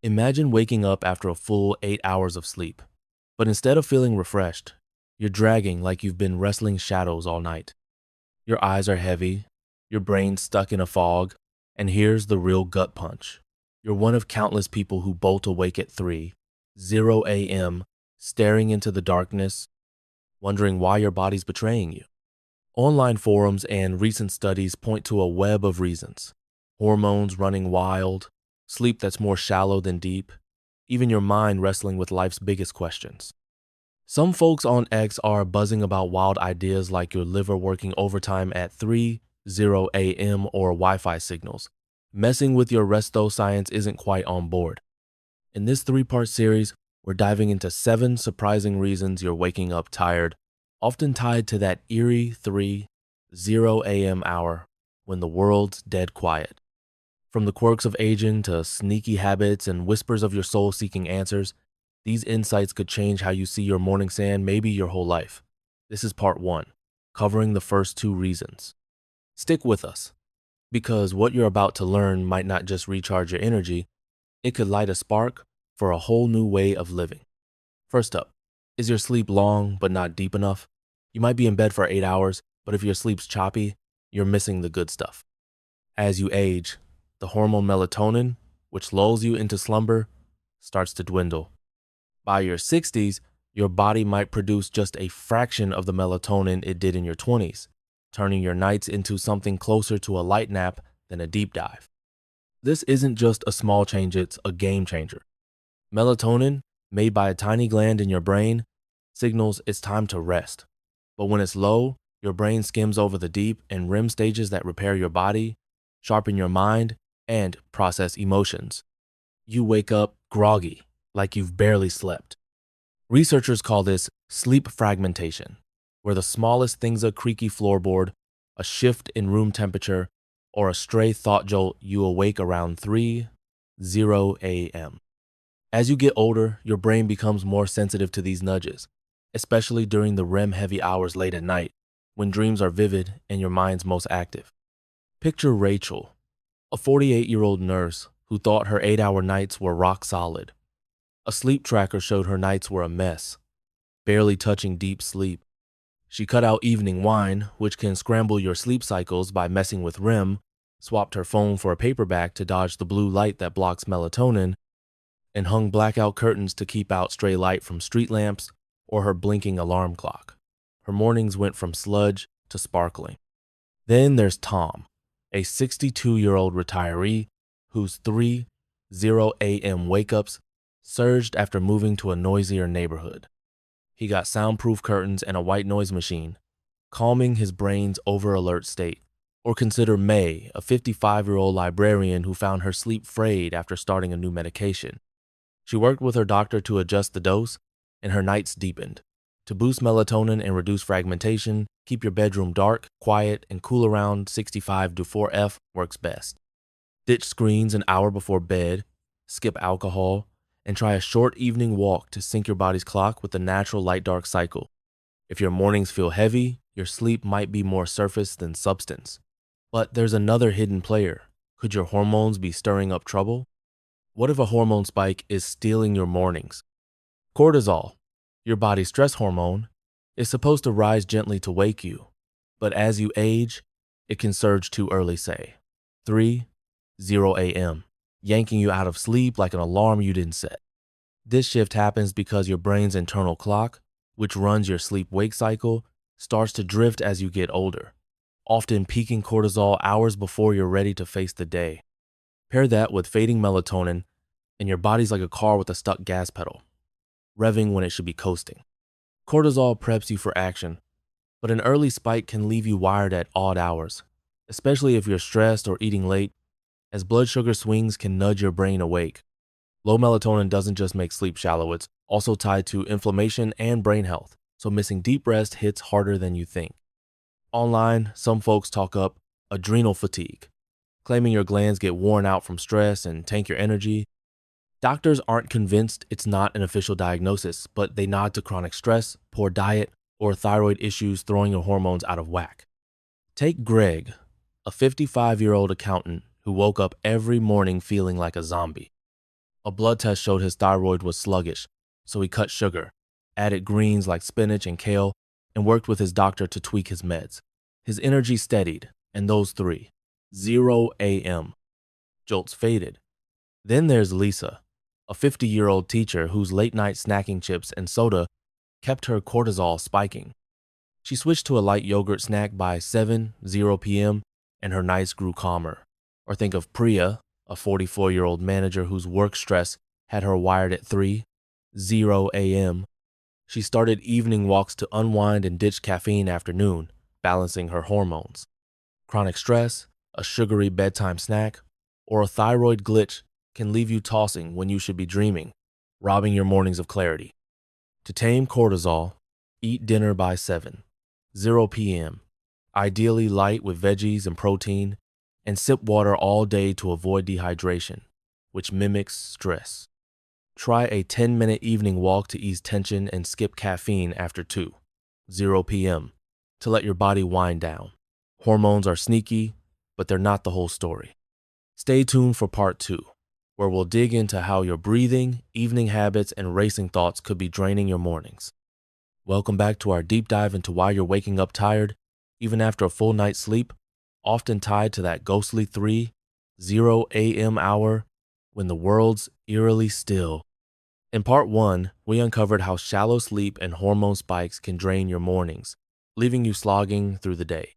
Imagine waking up after a full 8 hours of sleep, but instead of feeling refreshed, you're dragging like you've been wrestling shadows all night. Your eyes are heavy, your brain's stuck in a fog, and here's the real gut punch. You're one of countless people who bolt awake at 3:00 a.m., staring into the darkness, wondering why your body's betraying you. Online forums and recent studies point to a web of reasons. Hormones running wild, sleep that's more shallow than deep, even your mind wrestling with life's biggest questions. Some folks on X are buzzing about wild ideas like your liver working overtime at 3:00 a.m. or Wi-Fi signals. Messing with your resto science isn't quite on board. In this three-part series, we're diving into 7 surprising reasons you're waking up tired, often tied to that eerie 3:00 a.m. hour when the world's dead quiet. From the quirks of aging to sneaky habits and whispers of your soul seeking answers, these insights could change how you see your morning sand, maybe your whole life. This is part 1, covering the first 2 reasons. Stick with us, because what you're about to learn might not just recharge your energy, it could light a spark for a whole new way of living. First up, is your sleep long but not deep enough? You might be in bed for 8 hours, but if your sleep's choppy, you're missing the good stuff. As you age, the hormone melatonin, which lulls you into slumber, starts to dwindle. By your 60s, your body might produce just a fraction of the melatonin it did in your 20s, turning your nights into something closer to a light nap than a deep dive. This isn't just a small change, it's a game changer. Melatonin, made by a tiny gland in your brain, signals it's time to rest. But when it's low, your brain skims over the deep and REM stages that repair your body, sharpen your mind, and process emotions. You wake up groggy, like you've barely slept. Researchers call this sleep fragmentation, where the smallest thing's a creaky floorboard, a shift in room temperature, or a stray thought jolt, you awake around 3:00 a.m. As you get older, your brain becomes more sensitive to these nudges, especially during the REM-heavy hours late at night, when dreams are vivid and your mind's most active. Picture Rachel, a 48-year-old nurse who thought her 8-hour nights were rock solid. A sleep tracker showed her nights were a mess, barely touching deep sleep. She cut out evening wine, which can scramble your sleep cycles by messing with REM, swapped her phone for a paperback to dodge the blue light that blocks melatonin, and hung blackout curtains to keep out stray light from street lamps or her blinking alarm clock. Her mornings went from sludge to sparkling. Then there's Tom, a 62-year-old retiree whose 3:00 a.m. wake-ups surged after moving to a noisier neighborhood. He got soundproof curtains and a white noise machine, calming his brain's over-alert state. Or consider May, a 55-year-old librarian who found her sleep frayed after starting a new medication. She worked with her doctor to adjust the dose, and her nights deepened. To boost melatonin and reduce fragmentation, keep your bedroom dark, quiet, and cool around 65 to 4F works best. Ditch screens an hour before bed, skip alcohol, and try a short evening walk to sync your body's clock with the natural light-dark cycle. If your mornings feel heavy, your sleep might be more surface than substance. But there's another hidden player. Could your hormones be stirring up trouble? What if a hormone spike is stealing your mornings? Cortisol, your body's stress hormone, is supposed to rise gently to wake you, but as you age, it can surge too early, say 3:00 a.m., yanking you out of sleep like an alarm you didn't set. This shift happens because your brain's internal clock, which runs your sleep-wake cycle, starts to drift as you get older, often peaking cortisol hours before you're ready to face the day. Pair that with fading melatonin, and your body's like a car with a stuck gas pedal, revving when it should be coasting. Cortisol preps you for action, but an early spike can leave you wired at odd hours, especially if you're stressed or eating late, as blood sugar swings can nudge your brain awake. Low melatonin doesn't just make sleep shallow, it's also tied to inflammation and brain health, so missing deep rest hits harder than you think. Online, some folks talk up adrenal fatigue, claiming your glands get worn out from stress and tank your energy. Doctors aren't convinced it's not an official diagnosis, but they nod to chronic stress, poor diet, or thyroid issues throwing your hormones out of whack. Take Greg, a 55-year-old accountant who woke up every morning feeling like a zombie. A blood test showed his thyroid was sluggish, so he cut sugar, added greens like spinach and kale, and worked with his doctor to tweak his meds. His energy steadied, and those three, 0 a.m., jolts faded. Then there's Lisa, a 50-year-old teacher whose late-night snacking chips and soda kept her cortisol spiking. She switched to a light yogurt snack by 7:00 p.m., and her nights grew calmer. Or think of Priya, a 44-year-old manager whose work stress had her wired at 3:00 a.m. She started evening walks to unwind and ditched caffeine after noon, balancing her hormones. Chronic stress, a sugary bedtime snack, or a thyroid glitch can leave you tossing when you should be dreaming, robbing your mornings of clarity. To tame cortisol, eat dinner by 7:00 p.m., ideally light with veggies and protein, and sip water all day to avoid dehydration, which mimics stress. Try a 10-minute evening walk to ease tension and skip caffeine after 2:00 p.m. to let your body wind down. Hormones are sneaky, but they're not the whole story. Stay tuned for part 2, where we'll dig into how your breathing, evening habits, and racing thoughts could be draining your mornings. Welcome back to our deep dive into why you're waking up tired, even after a full night's sleep, often tied to that ghostly 3:00 a.m. hour when the world's eerily still. In part 1, we uncovered how shallow sleep and hormone spikes can drain your mornings, leaving you slogging through the day.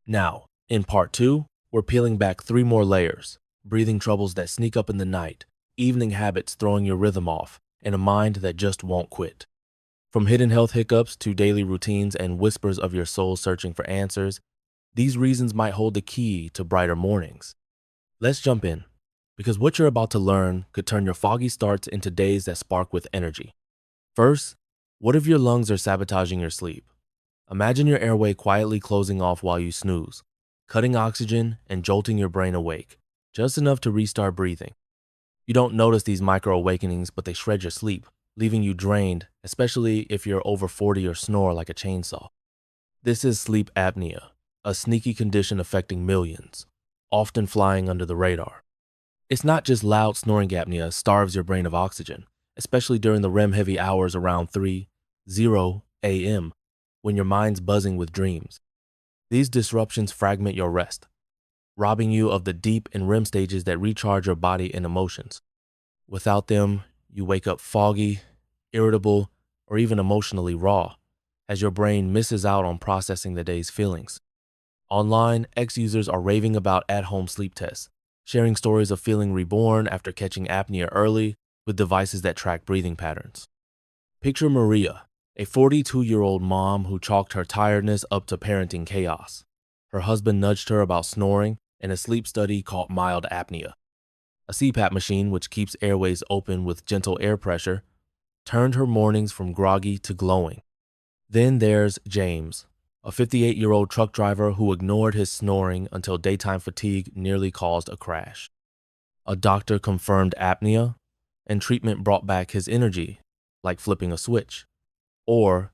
Now, in part 2, we're peeling back 3 more layers: breathing troubles that sneak up in the night, evening habits throwing your rhythm off, and a mind that just won't quit. From hidden health hiccups to daily routines and whispers of your soul searching for answers, these reasons might hold the key to brighter mornings. Let's jump in, because what you're about to learn could turn your foggy starts into days that spark with energy. First, what if your lungs are sabotaging your sleep? Imagine your airway quietly closing off while you snooze, cutting oxygen and jolting your brain awake, just enough to restart breathing. You don't notice these micro awakenings, but they shred your sleep, leaving you drained, especially if you're over 40 or snore like a chainsaw. This is sleep apnea, a sneaky condition affecting millions, often flying under the radar. It's not just loud snoring apnea starves your brain of oxygen, especially during the REM-heavy hours around 3:00 a.m., when your mind's buzzing with dreams. These disruptions fragment your rest, robbing you of the deep and REM stages that recharge your body and emotions. Without them, you wake up foggy, irritable, or even emotionally raw, as your brain misses out on processing the day's feelings. Online, ex-users are raving about at-home sleep tests, sharing stories of feeling reborn after catching apnea early with devices that track breathing patterns. Picture Maria, a 42-year-old mom who chalked her tiredness up to parenting chaos. Her husband nudged her about snoring, and a sleep study caught mild apnea. A CPAP machine, which keeps airways open with gentle air pressure, turned her mornings from groggy to glowing. Then there's James, a 58-year-old truck driver who ignored his snoring until daytime fatigue nearly caused a crash. A doctor confirmed apnea, and treatment brought back his energy, like flipping a switch. Or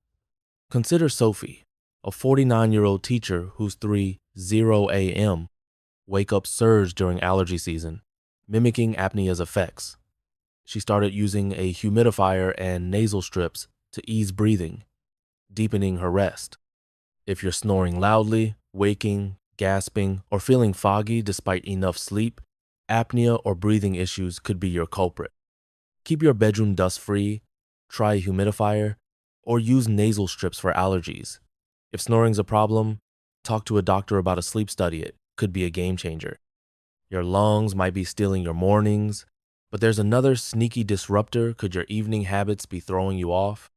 consider Sophie, a 49-year-old teacher whose 3:00 a.m. wake-up surged during allergy season, mimicking apnea's effects. She started using a humidifier and nasal strips to ease breathing, deepening her rest. If you're snoring loudly, waking, gasping, or feeling foggy despite enough sleep, apnea or breathing issues could be your culprit. Keep your bedroom dust-free, try a humidifier, or use nasal strips for allergies. If snoring's a problem, talk to a doctor about a sleep study. It could be a game changer. Your lungs might be stealing your mornings, but there's another sneaky disruptor. Could your evening habits be throwing you off?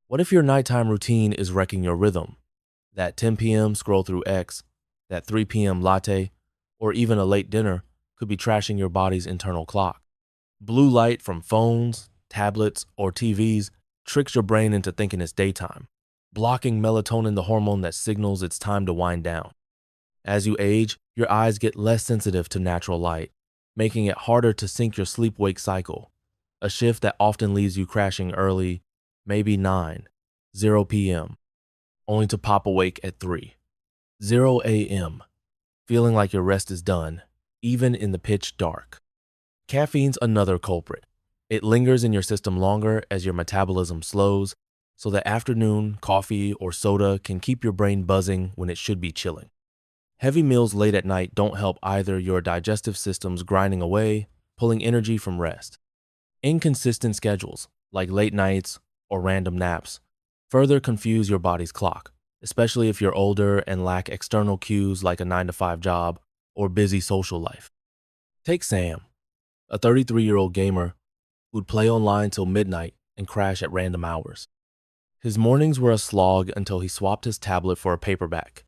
What if your nighttime routine is wrecking your rhythm? That 10 p.m. scroll through X, that 3 p.m. latte, or even a late dinner could be trashing your body's internal clock. Blue light from phones, tablets, or TVs tricks your brain into thinking it's daytime, blocking melatonin, the hormone that signals it's time to wind down. As you age, your eyes get less sensitive to natural light, making it harder to sync your sleep-wake cycle, a shift that often leaves you crashing early, maybe 9:00 p.m., only to pop awake at 3:00 a.m., feeling like your rest is done, even in the pitch dark. Caffeine's another culprit. It lingers in your system longer as your metabolism slows, so that afternoon coffee or soda can keep your brain buzzing when it should be chilling. Heavy meals late at night don't help either. Your digestive system's grinding away, pulling energy from rest. Inconsistent schedules, like late nights or random naps, further confuse your body's clock, especially if you're older and lack external cues like a 9 to 5 job or busy social life. Take Sam, a 33-year-old gamer who'd play online till midnight and crash at random hours. His mornings were a slog until he swapped his tablet for a paperback,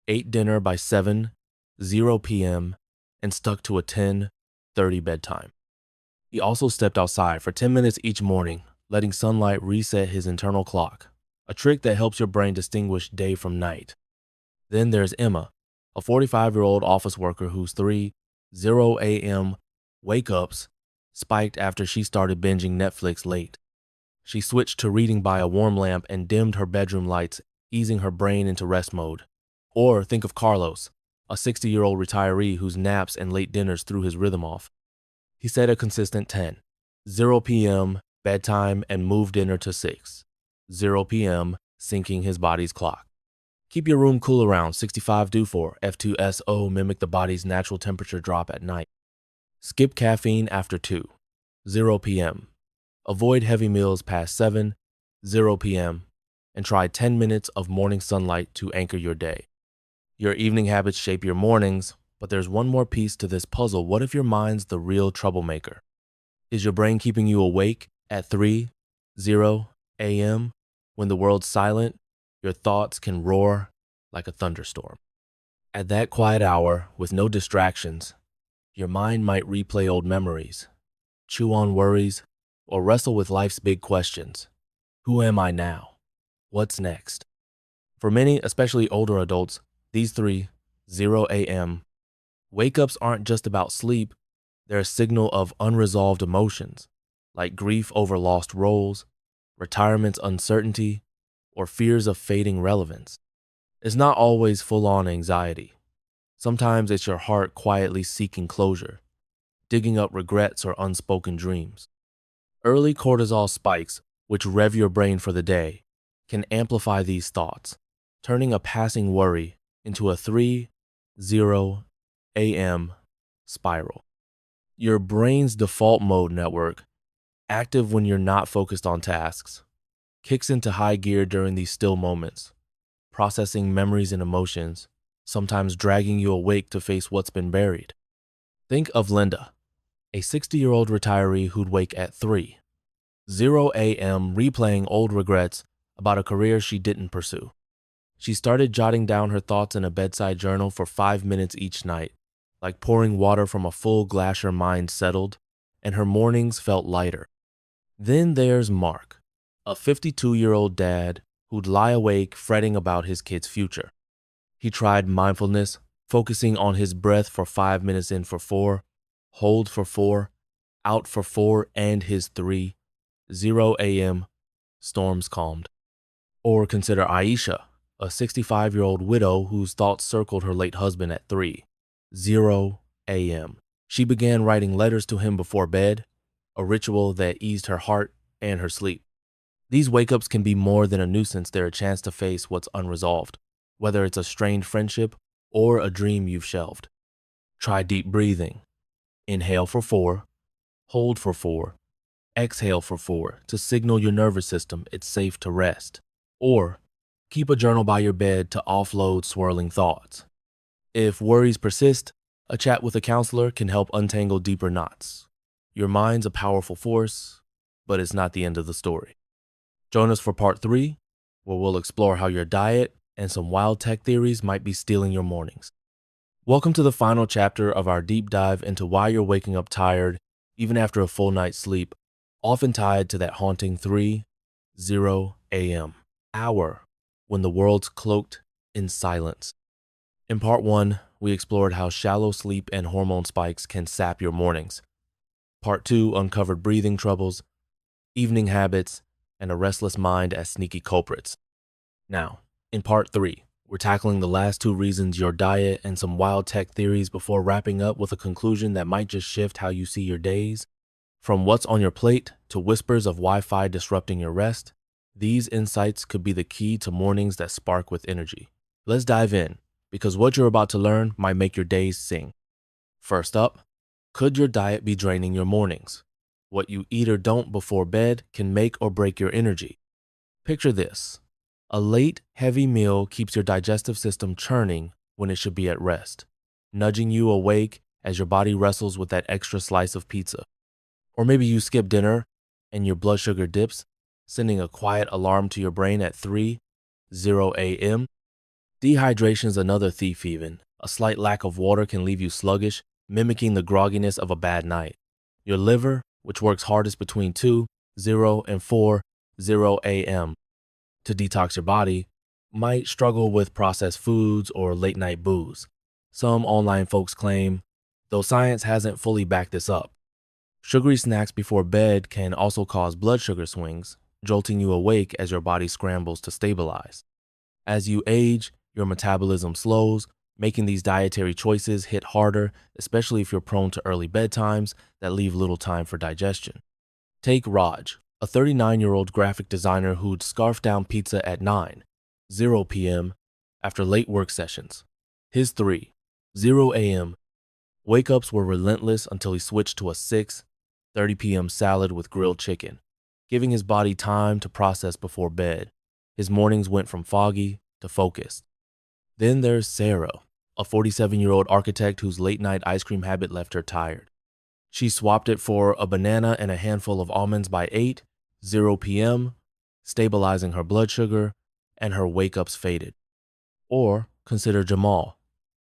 ate dinner by 7:00 p.m., and stuck to a 10:30 bedtime. He also stepped outside for 10 minutes each morning, letting sunlight reset his internal clock, a trick that helps your brain distinguish day from night. Then there's Emma, a 45-year-old office worker whose 3:00 a.m. wake-ups spiked after she started binging Netflix late. She switched to reading by a warm lamp and dimmed her bedroom lights, easing her brain into rest mode. Or think of Carlos, a 60-year-old retiree whose naps and late dinners threw his rhythm off. He set a consistent 10:00 p.m. bedtime and moved dinner to 6:00 p.m., syncing his body's clock. Keep your room cool around 65 due for F2SO mimic the body's natural temperature drop at night. Skip caffeine after 2:00 p.m. Avoid heavy meals past 7:00 p.m. and try 10 minutes of morning sunlight to anchor your day. Your evening habits shape your mornings, but there's one more piece to this puzzle. What if your mind's the real troublemaker? Is your brain keeping you awake at 3:00 a.m. when the world's silent? Your thoughts can roar like a thunderstorm. At that quiet hour, with no distractions, your mind might replay old memories, chew on worries, or wrestle with life's big questions. Who am I now? What's next? For many, especially older adults, these 3:00 a.m. wake-ups aren't just about sleep, they're a signal of unresolved emotions, like grief over lost roles, retirement's uncertainty, or fears of fading relevance. It's not always full-on anxiety. Sometimes it's your heart quietly seeking closure, digging up regrets or unspoken dreams. Early cortisol spikes, which rev your brain for the day, can amplify these thoughts, turning a passing worry into a 3:00 a.m. spiral. Your brain's default mode network, active when you're not focused on tasks, kicks into high gear during these still moments, processing memories and emotions, sometimes dragging you awake to face what's been buried. Think of Linda, a 60-year-old retiree who'd wake at 3:00 a.m. replaying old regrets about a career she didn't pursue. She started jotting down her thoughts in a bedside journal for 5 minutes each night, like pouring water from a full glass. Her mind settled, and her mornings felt lighter. Then there's Mark, a 52-year-old dad who'd lie awake fretting about his kid's future. He tried mindfulness, focusing on his breath for 5 minutes in for 4, hold for 4, out for 4, and his 3:00 a.m. storms calmed. Or consider Aisha, a 65-year-old widow whose thoughts circled her late husband at 3:00 a.m. She began writing letters to him before bed, a ritual that eased her heart and her sleep. These wake-ups can be more than a nuisance. They're a chance to face what's unresolved, whether it's a strained friendship or a dream you've shelved. Try deep breathing. Inhale for 4, hold for 4, exhale for 4 to signal your nervous system it's safe to rest. Or keep a journal by your bed to offload swirling thoughts. If worries persist, a chat with a counselor can help untangle deeper knots. Your mind's a powerful force, but it's not the end of the story. Join us for part 3, where we'll explore how your diet and some wild tech theories might be stealing your mornings. Welcome to the final chapter of our deep dive into why you're waking up tired, even after a full night's sleep, often tied to that haunting 3:00 a.m. hour when the world's cloaked in silence. In part 1, we explored how shallow sleep and hormone spikes can sap your mornings. Part 2 uncovered breathing troubles, evening habits, and a restless mind as sneaky culprits. Now, in part 3, we're tackling the last 2 reasons, your diet and some wild tech theories, before wrapping up with a conclusion that might just shift how you see your days From what's on your plate to whispers of Wi-Fi disrupting your rest, these insights could be the key to mornings that spark with energy. Let's dive in, because what you're about to learn might make your days sing. First up, could your diet be draining your mornings? What you eat or don't before bed can make or break your energy. Picture this. A late, heavy meal keeps your digestive system churning when it should be at rest, nudging you awake as your body wrestles with that extra slice of pizza. Or maybe you skip dinner and your blood sugar dips, sending a quiet alarm to your brain at 3:00 a.m. Dehydration is another thief even. A slight lack of water can leave you sluggish, mimicking the grogginess of a bad night. Your liver, which works hardest between 2:00 and 4:00 a.m. to detox your body, might struggle with processed foods or late night booze. Some online folks claim, though science hasn't fully backed this up. Sugary snacks before bed can also cause blood sugar swings, jolting you awake as your body scrambles to stabilize. As you age, your metabolism slows, making these dietary choices hit harder, especially if you're prone to early bedtimes that leave little time for digestion. Take Raj, a 39-year-old graphic designer who'd scarf down pizza at 9:00 p.m. after late work sessions. His 3:00 a.m. wake-ups were relentless until he switched to a 6:30 p.m. salad with grilled chicken, giving his body time to process before bed. His mornings went from foggy to focused. Then there's Sarah, a 47-year-old architect whose late-night ice cream habit left her tired. She swapped it for a banana and a handful of almonds by 8:00 p.m., stabilizing her blood sugar, and her wake-ups faded. Or consider Jamal,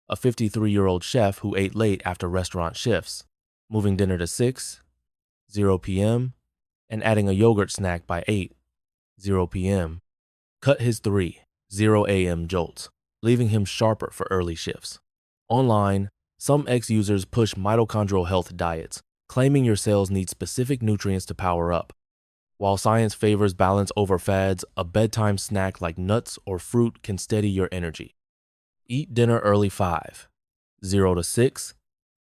a 53-year-old chef who ate late after restaurant shifts, moving dinner to 6:00 p.m. and adding a yogurt snack by 8:00 p.m. cut his 3:00 a.m. jolts, leaving him sharper for early shifts. Online, some ex-users push mitochondrial health diets, claiming your cells need specific nutrients to power up. While science favors balance over fads, a bedtime snack like nuts or fruit can steady your energy. Eat dinner early 5:00 to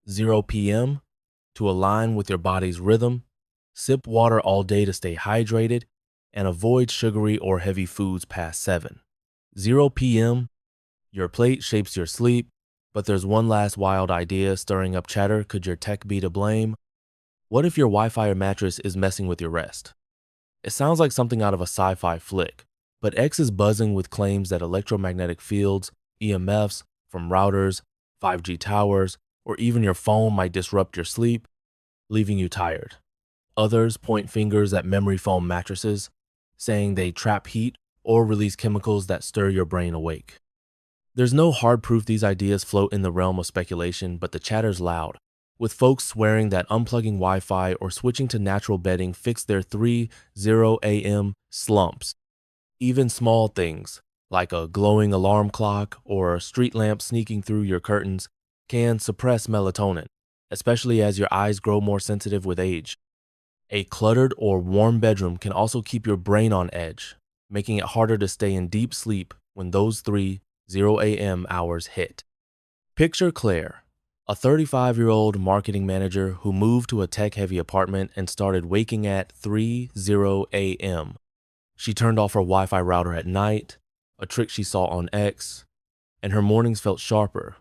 6:00 p.m. to align with your body's rhythm. Sip water all day to stay hydrated, and avoid sugary or heavy foods past 7:00 p.m. Your plate shapes your sleep, but there's one last wild idea stirring up chatter. Could your tech be to blame? What if your Wi-Fi or mattress is messing with your rest? It sounds like something out of a sci-fi flick, but X is buzzing with claims that electromagnetic fields, EMFs, from routers, 5G towers, or even your phone might disrupt your sleep, leaving you tired. Others point fingers at memory foam mattresses, saying they trap heat or release chemicals that stir your brain awake. There's no hard proof these ideas float in the realm of speculation, but the chatter's loud, with folks swearing that unplugging Wi-Fi or switching to natural bedding fix their 3:00 a.m. slumps. Even small things, like a glowing alarm clock or a street lamp sneaking through your curtains, can suppress melatonin, especially as your eyes grow more sensitive with age. A cluttered or warm bedroom can also keep your brain on edge, making it harder to stay in deep sleep when those 3:00 a.m. hours hit. Picture Claire, a 35-year-old marketing manager who moved to a tech-heavy apartment and started waking at 3:00 a.m. She turned off her Wi-Fi router at night, a trick she saw on X, and her mornings felt sharper,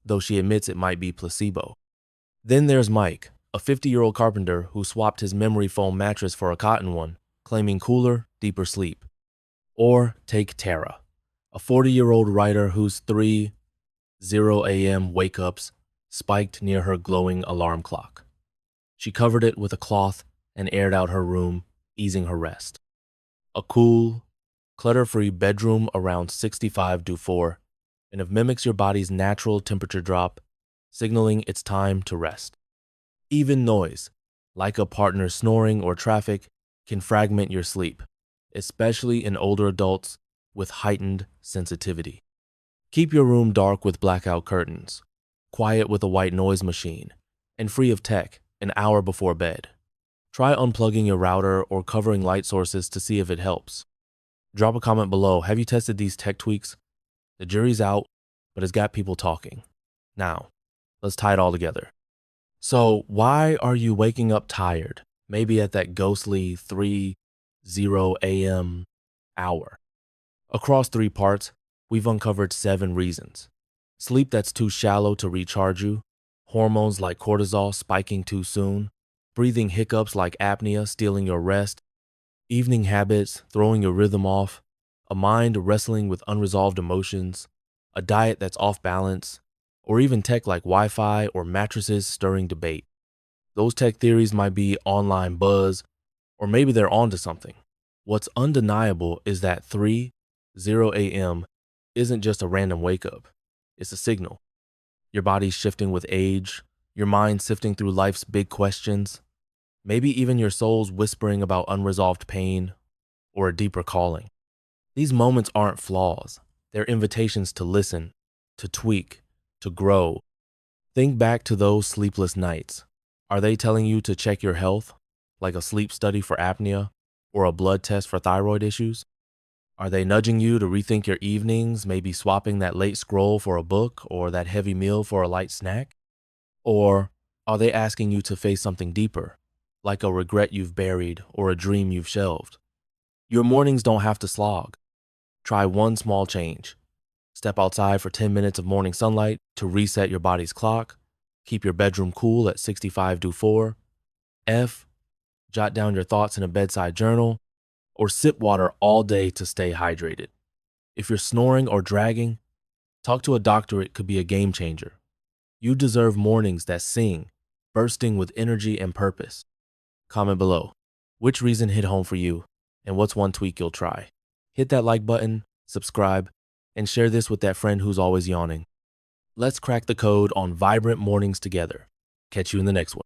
though she admits it might be placebo. Then there's Mike, a 50-year-old carpenter who swapped his memory foam mattress for a cotton one, claiming cooler, deeper sleep. Or take Tara, a 40-year-old writer whose 3:00 a.m. wake-ups spiked near her glowing alarm clock. She covered it with a cloth and aired out her room, easing her rest. A cool, clutter-free bedroom around 65°F and it mimics your body's natural temperature drop, signaling it's time to rest. Even noise, like a partner snoring or traffic, can fragment your sleep, especially in older adults with heightened sensitivity. Keep your room dark with blackout curtains, quiet with a white noise machine, and free of tech an hour before bed. Try unplugging your router or covering light sources to see if it helps. Drop a comment below. Have you tested these tech tweaks? The jury's out, but it's got people talking. Now, let's tie it all together. So, why are you waking up tired? maybe at that ghostly 3:00 a.m. hour. Across 3 parts, we've uncovered 7 reasons. Sleep that's too shallow to recharge you, hormones like cortisol spiking too soon, breathing hiccups like apnea stealing your rest, evening habits throwing your rhythm off, a mind wrestling with unresolved emotions, a diet that's off balance, or even tech like Wi-Fi or mattresses stirring debate. Those tech theories might be online buzz, or maybe they're onto something. What's undeniable is that 3:00 a.m. isn't just a random wake up. It's a signal. Your body's shifting with age, your mind sifting through life's big questions, maybe even your soul's whispering about unresolved pain or a deeper calling. These moments aren't flaws. They're invitations to listen, to tweak, to grow. Think back to those sleepless nights. Are they telling you to check your health, like a sleep study for apnea or a blood test for thyroid issues? Are they nudging you to rethink your evenings, maybe swapping that late scroll for a book or that heavy meal for a light snack? Or are they asking you to face something deeper, like a regret you've buried or a dream you've shelved? Your mornings don't have to slog. Try one small change. Step outside for 10 minutes of morning sunlight to reset your body's clock. Keep your bedroom cool at 65°F. F, jot down your thoughts in a bedside journal, or sip water all day to stay hydrated. If you're snoring or dragging, talk to a doctor. It could be a game changer. You deserve mornings that sing, bursting with energy and purpose. Comment below. Which reason hit home for you, and what's one tweak you'll try? Hit that like button, subscribe, and share this with that friend who's always yawning. Let's crack the code on vibrant mornings together. Catch you in the next one.